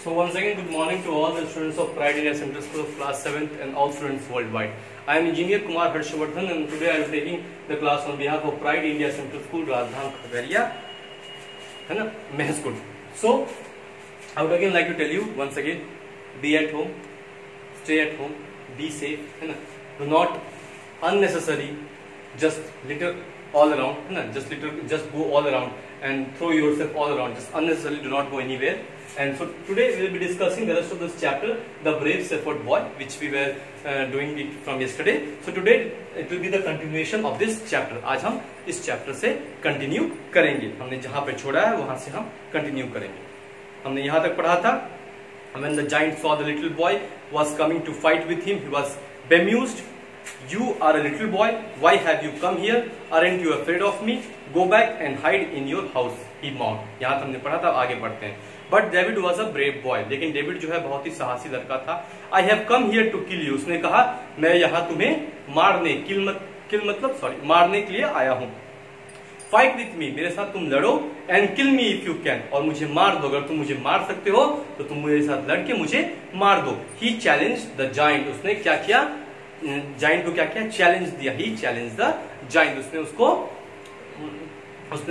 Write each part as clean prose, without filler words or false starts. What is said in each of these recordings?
So once again, good morning to all the students of Pride India Central School of class 7th and all students worldwide. I am Engineer Kumar Harshvardhan and today I am taking the class on behalf of Pride India Central School, Rajdhan Khagariya, है ना, Mehskud. So I would again like to tell you once again, be at home, stay at home, be safe, है ना. Do not unnecessary just litter all around, है ना. Just go all around and throw yourself all around. Just unnecessarily do not go anywhere. And so today we will be discussing the rest of this chapter, the brave shepherd boy, which we were doing it from yesterday. So today it will be the continuation of this chapter. आज हम इस chapter से continue करेंगे. हमने जहाँ पे छोड़ा है वहाँ से हम continue करेंगे. हमने यहाँ तक पढ़ा था. When the giant saw the little boy was coming to fight with him, he was bemused. You are a little boy. Why have you come here? Aren't you afraid of me? Go back and hide in your house. He mocked. यहाँ हमने पढ़ा था. आगे बढ़ते हैं. But David was a brave boy. लेकिन David जो है बहुत ही साहसी लड़का था. I have come here to kill you. उसने कहा मैं यहाँ तुम्हें मारने मारने के लिए आया हूँ. Fight with me. मेरे साथ तुम लड़ो. And kill me if you can. और मुझे मार दो. अगर तुम मुझे मार सकते हो तो तुम मेरे साथ लड़के मुझे मार दो. ही चैलेंज द जाइंट. उसने क्या किया? जाइंट को क्या किया? चैलेंज दिया. ही चैलेंज द जाइंट. उसने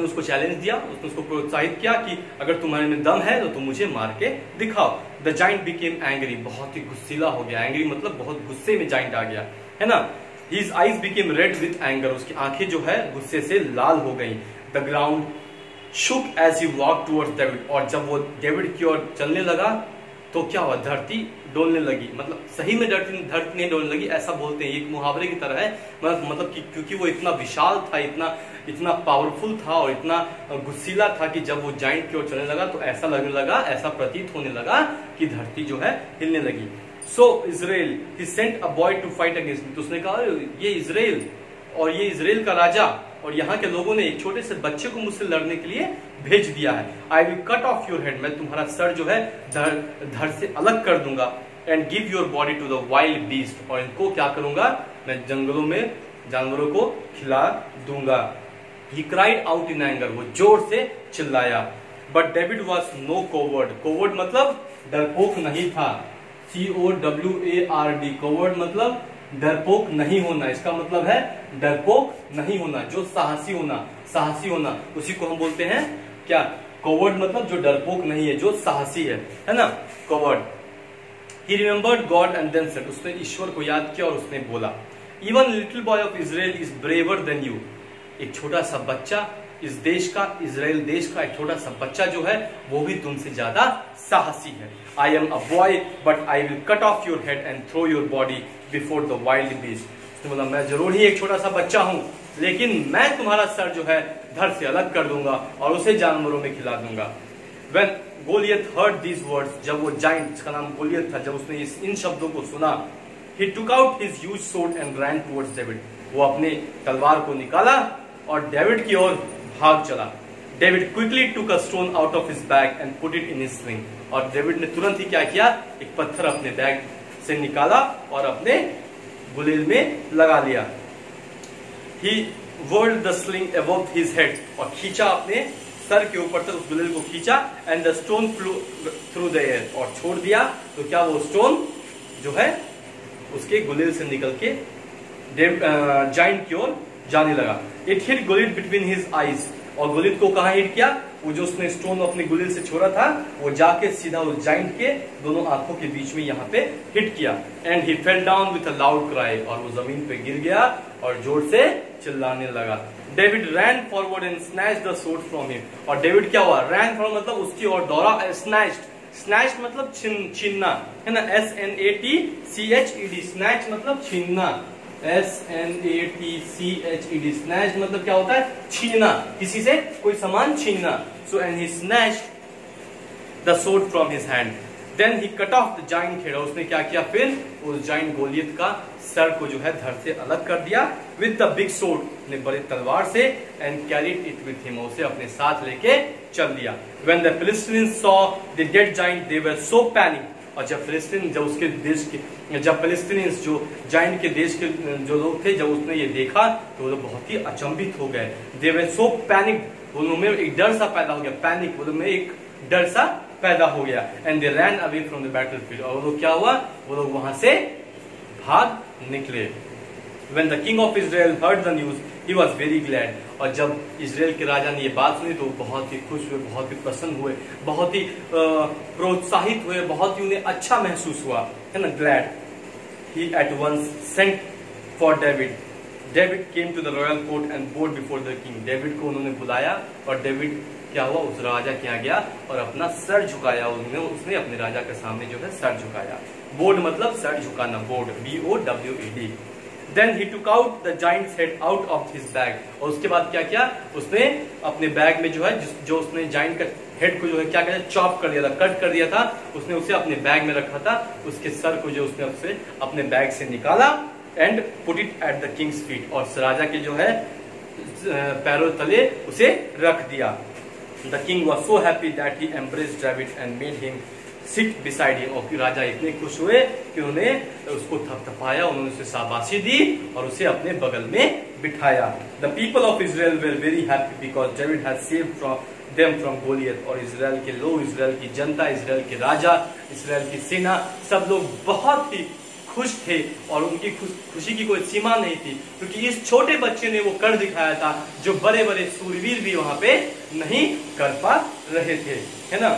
उसको चैलेंज दिया. उसने उसको प्रोत्साहित किया कि अगर तुम्हारे में दम है तो तुम मुझे मार के दिखाओ. The giant became angry. बहुत ही गुस्सीला हो गया. एंग्री मतलब बहुत गुस्से में जाइंट आ गया, है ना. His eyes became red with anger. उसकी आंखें जो है गुस्से से लाल हो गई. The ground shook as he walk towards David. और जब वो डेविड की ओर चलने लगा तो क्या हुआ? धरती डोलने लगी. मतलब सही में धरती नहीं डोलने लगी, ऐसा बोलते हैं. एक मुहावरे की तरह है. मतलब कि क्योंकि वो इतना विशाल था, इतना पावरफुल था और इतना गुस्सीला था कि जब वो जाइंट की ओर चलने लगा तो ऐसा लगने लगा, ऐसा प्रतीत होने लगा कि धरती जो है हिलने लगी. So Israel he sent a boy to fight against me. तो उसने कहा ये इजराइल और ये इजराइल का राजा और यहाँ के लोगों ने एक छोटे से बच्चे को मुझसे लड़ने के लिए भेज दिया है. आई will cut off your head. मैं तुम्हारा सर जो है धड़ से अलग कर दूंगा. And give your body to the wild beast. और इनको क्या करूंगा? मैं जंगलों में जानवरों को खिला दूंगा. He cried out in anger. वो जोर से चिल्लाया. But David was no coward. Coward मतलब डरपोक नहीं था. COWARD. Coward मतलब डरपोक नहीं होना. इसका मतलब है डरपोक नहीं होना, जो साहसी होना उसी को हम बोलते हैं क्या? कॉवर्ड. मतलब जो डरपोक नहीं है, जो साहसी है ना, coward. He remembered God and then said. उसने ईश्वर को याद किया और उसने बोला, Even little boy of Israel is braver than you. एक छोटा सा बच्चा इस देश का, इजराइल देश का एक छोटा सा बच्चा जो है वो भी तुमसे ज्यादा साहसी है. I am a boy but I will cut off your head and throw your body before the wild beast. उसने बोला मैं जरूर ही एक छोटा सा बच्चा हूं, लेकिन मैं तुम्हारा सर जो है धड़ से अलग कर दूंगा और उसे जानवरों में खिला दूंगा. When Goliath heard these words, जब वो जाइंट जिसका नाम गोलियत था, जब उसने इन शब्दों को सुना, he took out his huge sword and ran towards David. वो अपने तलवार को निकाला और डेविड की ओर भाग चला. David quickly took a stone out of his bag and put it in his sling. और डेविड ने तुरंत ही क्या किया? एक पत्थर अपने बैग से निकाला और अपने गुलेल में लगा लिया. ही whirled the sling above his head. और खींचा अपने सर के ऊपर तक उस गुलेल को खींचा. And the stone flu through the air. और छोड़ दिया तो क्या वो स्टोन जो है उसके गुलेल से निकल के जाइंट की ओर जाने लगा. It hit Goliath between his eyes. और गोलियत को कहाँ हिट किया? वो जो उसने स्टोन अपने गुलेल से छोड़ा था वो जाके सीधा उस जाइंट के दोनों आंखों के बीच में यहाँ पे हिट किया. And he fell down with a loud cry. और वो जमीन पे गिर गया और जोर से चिल्लाने लगा. David ran forward and snatched the sword from him. और डेविड क्या हुआ? रैन फॉरवर्ड मतलब उसकी ओर दौड़ा. स्नैच्ड मतलब छीनना, है ना. SNATCHED. स्नैच मतलब छीनना. SNATCHED. स्नैच मतलब क्या होता है? छीनना, किसी से कोई सामान छीनना. So and he snatched the sword from his hand. Then he cut off the giant head. उसने क्या किया? फिर उस जाइंट गोलियत का सर को जो है धड़ से अलग कर दिया. With the big sword. ने बड़े तलवार से. And carried it with him. उसे अपने साथ लेके चल दिया. When the Philistines saw the dead giant they were so panic. और जब फिलिस्तीनियंस जो जाइंट के देश के जो लोग थे, जब उसने ये देखा तो वो बहुत ही अचंभित हो गए. दे वर सो पैनिक. उनमें एक डर सा पैदा हो गया. पैनिक मतलब में एक डर सा पैदा हो गया। And they ran away from the battlefield, और वो लोग क्या हुआ, वो लोग वहां से भाग निकले। When the king of Israel heard the news, he was very glad. और जब इजराइल के राजा ने ये बात सुनी तो बहुत ही खुश हुए, बहुत ही प्रसन्न हुए, बहुत ही प्रोत्साहित हुए, बहुत ही उन्हें अच्छा महसूस हुआ, है ना, glad. He at once sent for David. David came to the royal court and bowed before the king. David को उन्होंने बुलाया और डेविड क्या हुआ, उस राजा के यहाँ गया और अपना सर झुकाया। उसने अपने राजा के सामने जो है सर झुकाया। बोड मतलब सर झुकाना, bowed, BOWED। Then he took out the giant's head out of his bag. और उसके बाद क्या किया, उसने अपने बैग में जो है जो उसने जाइंट का हेड को जो है क्या कहते हैं चॉप कर दिया था, कट कर दिया था, उसने उसे अपने बैग में रखा था। उसके सर को जो उसने उससे अपने बैग से निकाला and put it at the Kings feet, और राजा के जो है पैरों तले उसे रख दिया। The king was so happy that he embraced David and made him sit beside him. और राजा इतने खुश हुए कि उन्होंने उसको थपथपाया, उन्होंने उसे शाबाशी दी और उसे अपने बगल में बिठाया। The people of Israel were very happy because David had saved them from Goliath. और इजराइल के लोग, इजराइल की जनता, इजराइल के राजा, इजराइल की सेना, सब लोग बहुत ही खुश थे और उनकी खुशी की कोई सीमा नहीं थी, क्योंकि इस छोटे बच्चे ने वो कर दिखाया था जो बड़े बड़े सूरवीर भी वहां पे नहीं कर पा रहे थे, है ना।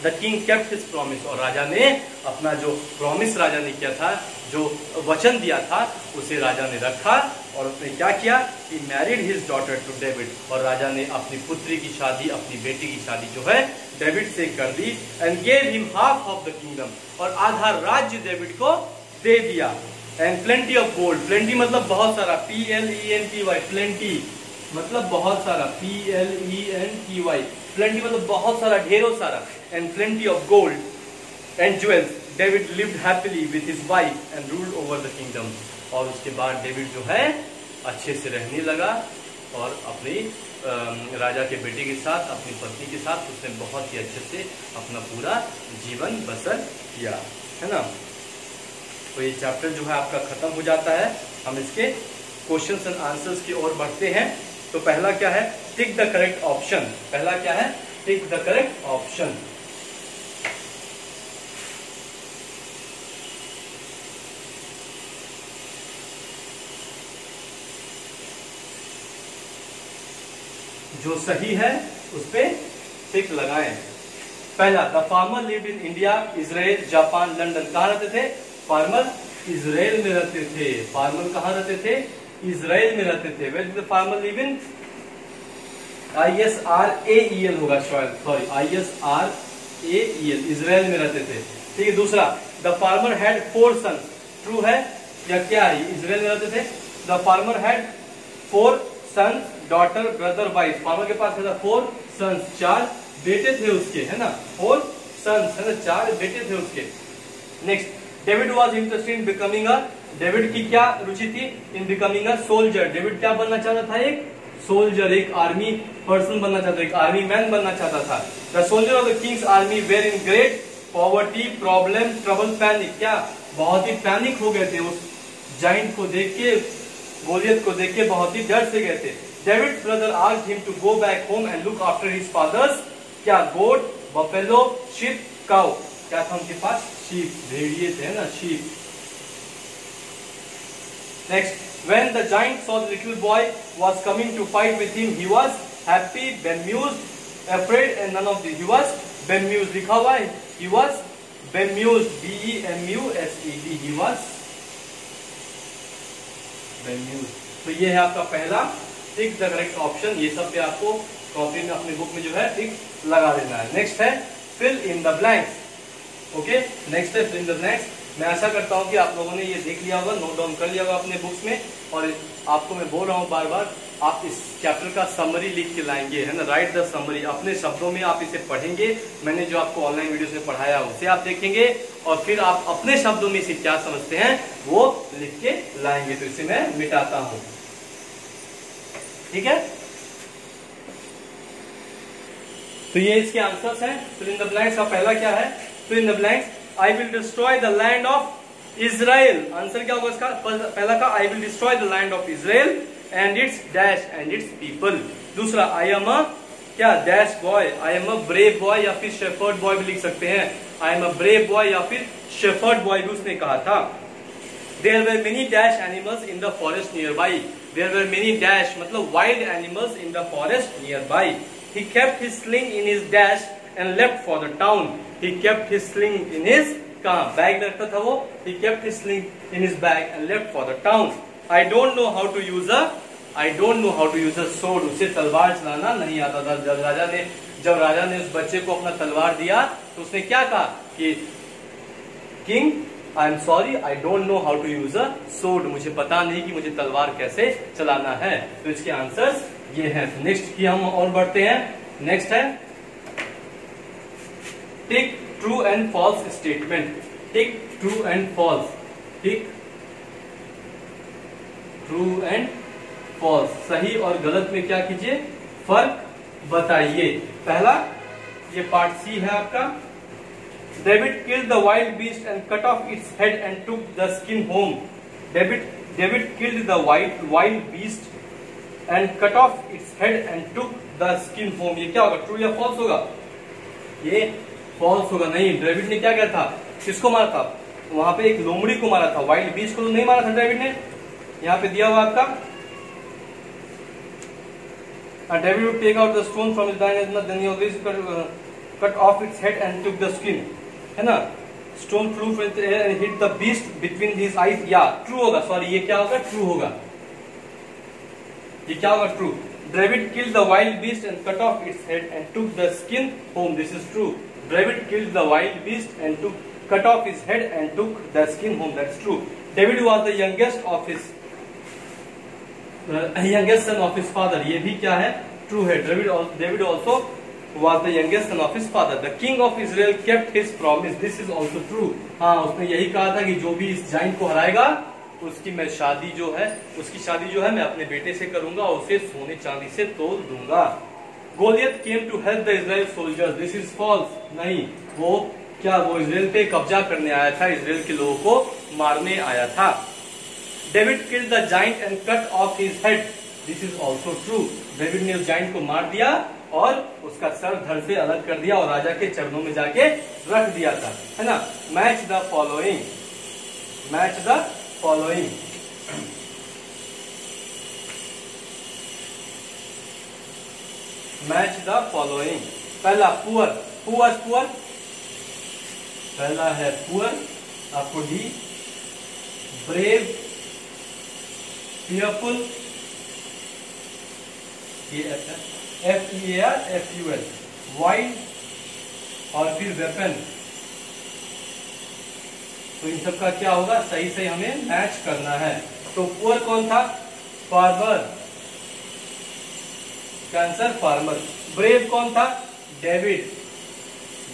The king kept his promise, और राजा ने अपना जो प्रॉमिस राजा ने किया था, जो वचन दिया था, उसे राजा ने रखा। और उसने क्या किया, he married his daughter to David, और राजा ने अपनी पुत्री की शादी, अपनी बेटी की शादी जो है डेविड से कर दी। And gave him half of the kingdom, और आधा राज्य डेविड को दे दिया। And plenty of gold, plenty मतलब बहुत सारा, PLENTY, प्लेंटी मतलब बहुत सारा, PLENTY, प्लेंटी मतलब बहुत सारा, ढेरों सारा। And plenty of gold and jewels, David lived happily with his wife and ruled over the kingdom. और उसके बाद डेविड जो है अच्छे से रहने लगा और अपनी राजा के बेटे के साथ, अपनी पत्नी के साथ उसने बहुत ही अच्छे से अपना पूरा जीवन बसर किया, है ना। तो ये चैप्टर जो है आपका खत्म हो जाता है। हम इसके क्वेश्चंस एंड आंसर्स की ओर बढ़ते हैं। तो पहला क्या है, टिक द करेक्ट ऑप्शन। पहला क्या है, टिक द करेक्ट ऑप्शन। जो सही है उस पे टिक लगाएं। पहला, the farmer lived in India, Israel, Japan, London. कहां रहते थे फार्मर? इजराइल में रहते थे। फार्मर कहां रहते थे? इजराइल में रहते थे। Where did the farmer live in? ISRAEL होगा शायद, सॉरी, ISRAEL, इजराइल में रहते थे। ठीक है। दूसरा, the farmer had 4 sons. True है या क्या है? इजराइल में रहते थे। The farmer had 4 sons, daughter, brother, wife. Farmer के पास था 4 सन्स, 4 बेटे थे उसके, है ना। 4 सन्स, है ना, 4 बेटे थे उसके। Next, David was interested in becoming a, David की क्या रुचि थी? In becoming a soldier. David क्या बनना चाहता था? एक सोल्जर, एक आर्मी पर्सन बनना चाहता था, एक आर्मी मैन बनना चाहता था। The soldier of the king's army were in great poverty, problem, trouble, panic. क्या बहुत ही पैनिक हो गए थे उस जाइंट को देख के, गोलियत को देख के बहुत ही डर से गए थे। David brother asked him to go back home and look after his father's क्या गोट, बफेलो, शीप, काउ। क्या था उनके पास? शीप, भेड़िए थे ना, sheep. Next, when the giant saw the little boy was coming to fight with him, he was happy, bemused, afraid, and none of these. He was bemused. लिखा हुआ है, he was bemused, BEMUSED, he was bemused। तो ये है आपका पहला tick the correct option. ये सब पे आपको कॉपी में अपने बुक में जो है टिक लगा देना है। नेक्स्ट है fill in the blanks. Okay, next है फिल इन द ब्लैंक्स। मैं आशा करता हूं कि आप लोगों ने ये देख लिया होगा, नोट डाउन कर लिया होगा अपने बुक्स में। और आपको मैं बोल रहा हूं बार बार, आप इस चैप्टर का समरी लिख के लाएंगे, है ना। राइट द समरी, अपने शब्दों में आप इसे पढ़ेंगे। मैंने जो आपको ऑनलाइन वीडियोस में पढ़ाया उसे आप देखेंगे और फिर आप अपने शब्दों में इसे क्या समझते हैं वो लिख के लाएंगे। तो इसे मैं मिटाता हूं, ठीक है। तो ये इसके आंसर्स हैं। फिल इन द ब्लैंक्स का पहला क्या है? Fill in the blanks, I will destroy the land of Israel। Answer क्या होगा इसका? पहला का I will destroy the land of Israel and its dash and its people। दूसरा, I am a क्या dash boy, I am a brave boy या फिर shepherd boy भी लिख सकते हैं, I am a brave boy या फिर शेफर्ड बॉय भी उसने कहा था। There were many dash animals in the forest nearby, there were many dash मतलब wild animals in the forest nearby. He kept his sling in his dash and left for the town, he kept his sling in his, कहाँ bag में रखता था वो, he kept his sling in his bag and left for the town. I don't know how to use a sword. उसे तलवार चलाना नहीं आता था। जब राजा ने उस बच्चे को अपना तलवार दिया तो उसने क्या कहा कि king I am sorry, I don't know how to use a sword, मुझे पता नहीं कि मुझे तलवार कैसे चलाना है। तो इसके आंसर्स ये हैं। नेक्स्ट की हम और बढ़ते हैं। नेक्स्ट है tick true and false statement. Tick true and false, tick true and false, सही और गलत में क्या कीजिए, फर्क बताइए। पहला ये पार्ट सी है आपका। David killed the wild beast and cut of its head and took the skin home. David killed the wild beast and cut of its head and took the skin home. ये क्या होगा, true या false होगा? ये false होगा। नहीं, David ने क्या किया था, किसको मारा था? वहां पे एक लोमड़ी को मारा था, वाइल्ड बीस्ट को तो नहीं मारा था डेविड ने। यहाँ पे दिया हुआ आपका David would take out the stone from his hand, then he always cut off its head and took the skin, है ना। Stone flew from the air and hit the beast between his eyes. या true होगा, sorry ये क्या होगा, true होगा। ये क्या होगा, true. David killed the wild beast and cut off its head and took the skin home. This is true. David killed the wild beast and cut off his head and took the skin home. That's true. David was the youngest son of his father. ये भी क्या है, true है। David also was the youngest son of his father. The king of Israel kept his promise. This is also true. हाँ, उसने यही कहा था कि जो भी इस जाइंट को हराएगा उसकी शादी जो है मैं अपने बेटे से करूंगा और उसे सोने चांदी से तोड़ दूंगा। Goliath came to help the Israel soldiers. This is false. नहीं, वो इजराइल पे कब्जा करने आया था, इजराइल के लोगों को मारने आया था। David killed the giant and cut off his head. This is also true. David ने उस जाइंट को मार दिया और उसका सर धड़ से अलग कर दिया और राजा के चरणों में जाके रख दिया था, है ना। Match the following, match the following. Match the following. पहला पुअर, हु वाज पुअर? पहला है पुअर, आपको D. Brave, fearful, F-E-A-R-F-U-L, wild और फिर वेपन। तो इन सब का क्या होगा, सही से हमें मैच करना है। तो पुअर कौन था? Farmer, cancer farmer. ब्रेव कौन था? David,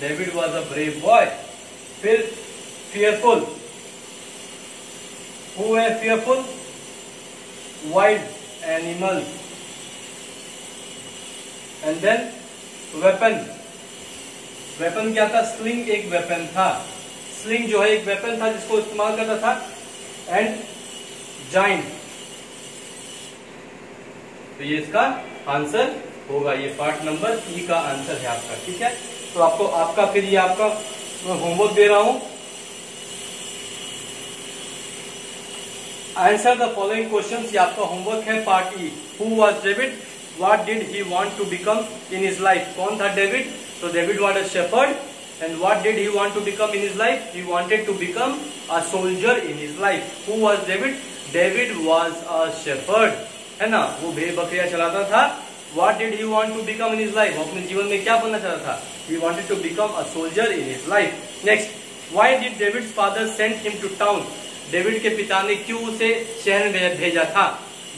David was a brave boy. फिर फियरफुल, हु है fearful? Wild animal. And then weapon, weapon क्या था? स्लिंग एक वेपन था, स्लिंग जो है एक वेपन था जिसको इस्तेमाल करता था। एंड जाइंट, तो ये इसका आंसर होगा, ये पार्ट नंबर ई का आंसर है आपका, ठीक है। तो आपको आपका फिर ये आपका होमवर्क दे रहा हूं। आंसर द फॉलोइंग क्वेश्चंस, ये आपका होमवर्क है part E. Who was David? What did he want to become in his life? कौन था डेविड? तो David was a shepherd. And what did he want to become in his life? He wanted to become a soldier in his life. Who was David? David was a shepherd, है ना, वो भेड़ बकरियां चलाता था। What did he want to become in his life? वो अपने जीवन में क्या बनना चाहता था? He wanted to become a soldier in his life. Next, why did David's father send him to town? David के पिता ने क्यों उसे शहर में भेजा था?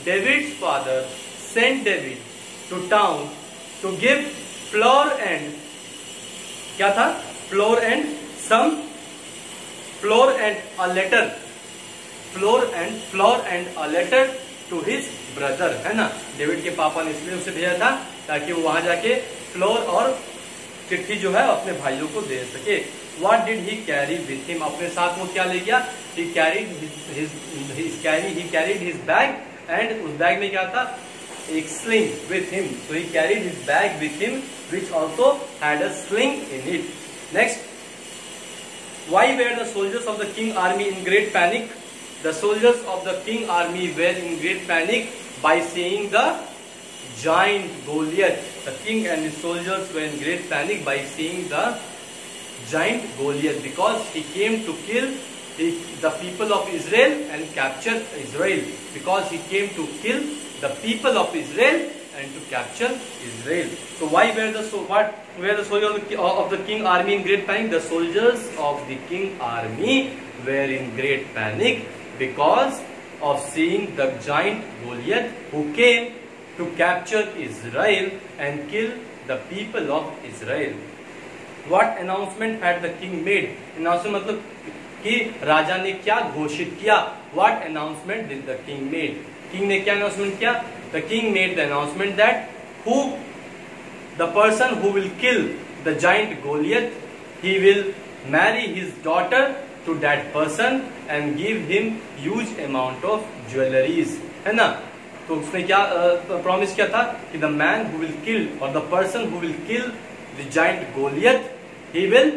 David's father sent David to town to give flour and, क्या था? Flour and a letter, flour and a letter to his brother, है ना। डेविड के पापा ने इसलिए उसे भेजा था ताकि वो वहां जाके फ्लोर और चिट्ठी जो है अपने भाइयों को दे सके। What did he carry with him? अपने साथ वो क्या ले गया? He carried his bag, and उस बैग में क्या था? एक sling with him, so he carried his bag with him which also had a sling in it. Next, why were the soldiers of the king army in great panic? The soldiers of the king army were in great panic by seeing the giant Goliath. The king and his soldiers were in great panic by seeing the giant Goliath, because he came to kill the people of Israel and capture Israel. Because he came to kill the people of Israel and to capture Israel. So why were the soldiers of the king army in great panic? The soldiers of the king army were in great panic because of seeing the giant Goliath who came to capture Israel and kill the people of Israel. What announcement had the king made? Announcement मतलब कि राजा ने क्या घोषित किया? What announcement did the king made? King ने क्या announcement किया? The king made the announcement that the person who will kill the giant Goliath, he will marry his daughter to that person and give him huge amount of jewelries, है ना? तो उसने क्या promise किया था कि the man who will kill or the person who will kill the giant Goliath, he will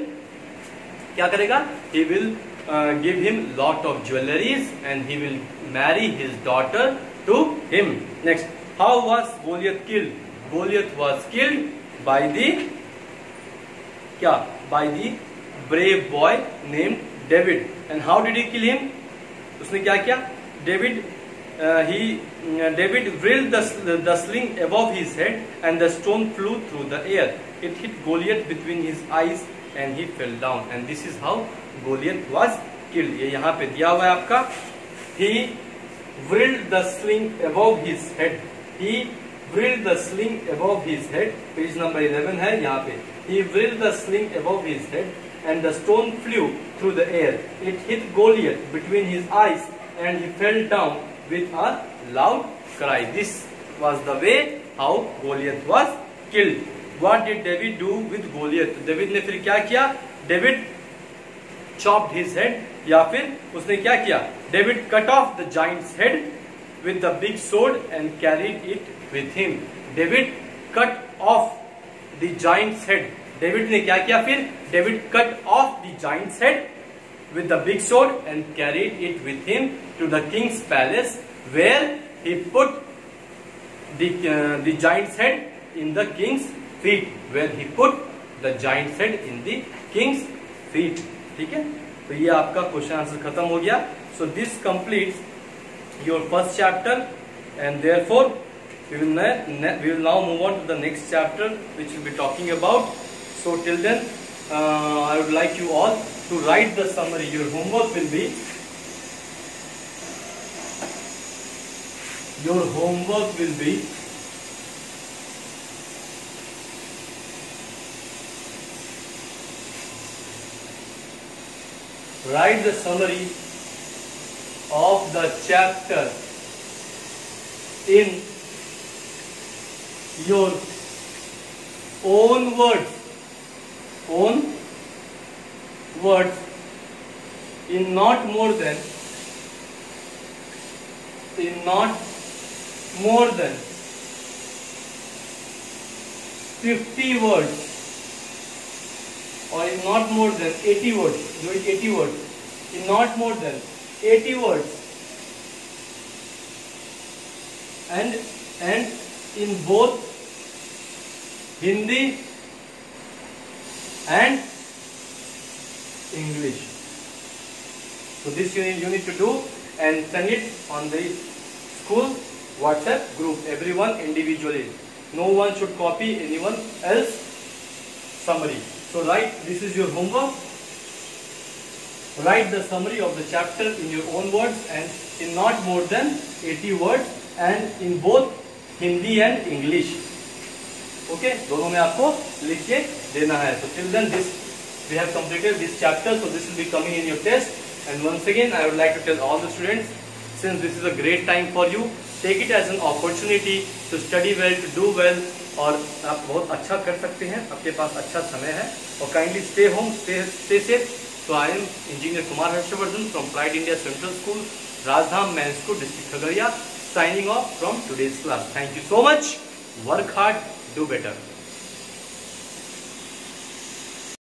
क्या करेगा? He will give him lot of jewelries and he will marry his daughter to him. Next, how was Goliath killed? Goliath was killed by the brave boy named David. And how did he kill him? उसने क्या किया? David whirled the sling above his head and the stone flew through the air. It hit Goliath between his eyes and he fell down. And this is how Goliath was killed. ये यहाँ पे दिया हुआ है आपका. He whirled the sling above his head. He whirled the sling above his head. Page number 11 है यहाँ पे. He whirled the sling above his head and the stone flew through the air. It hit Goliath between his eyes and he fell down with a loud cry. This was the way how Goliath was killed. What did David do with Goliath? David ने फिर क्या किया? David chopped his head, या फिर उसने क्या किया? David cut off the giant's head with the big sword and carried it with him. David cut off the giant's head. David ने क्या किया फिर? David cut off the giant's head with the big sword and carried it with him to the king's palace, where he put the giant's head in the king's feet. Where he put the giant's head in the king's feet. ठीक है? तो ये आपका question answer खत्म हो गया. So this completes your first chapter, and therefore we will now move on to the next chapter, which we'll be talking about. So till then, I would like you all to write the summary. Your homework will be write the summary of the chapter in your own words, in not more than 50 words, or in not more than 80 words. Do it 80 words. In not more than 80 words, and in both Hindi and English. So this you need to do and send it on the school WhatsApp group, everyone individually. No one should copy anyone else summary. So this is your homework. Write the summary of the chapter in your own words and in not more than 80 words and in both Hindi and English. Okay, दोनों में आपको लिख के देना है. So till then we have completed this chapter, so this will be coming in your test. And once again I would like to tell all the students, since this is a great time for you, take it as an opportunity to study well, to do well, और आप बहुत अच्छा कर सकते हैं. आपके पास अच्छा समय है. और kindly stay home, stay safe. So I am Engineer Kumar Harshavardhan from Pride India Central School, Rajdham Main School, District Khagariya. signing off from today's class. Thank you so much. Work hard, do better.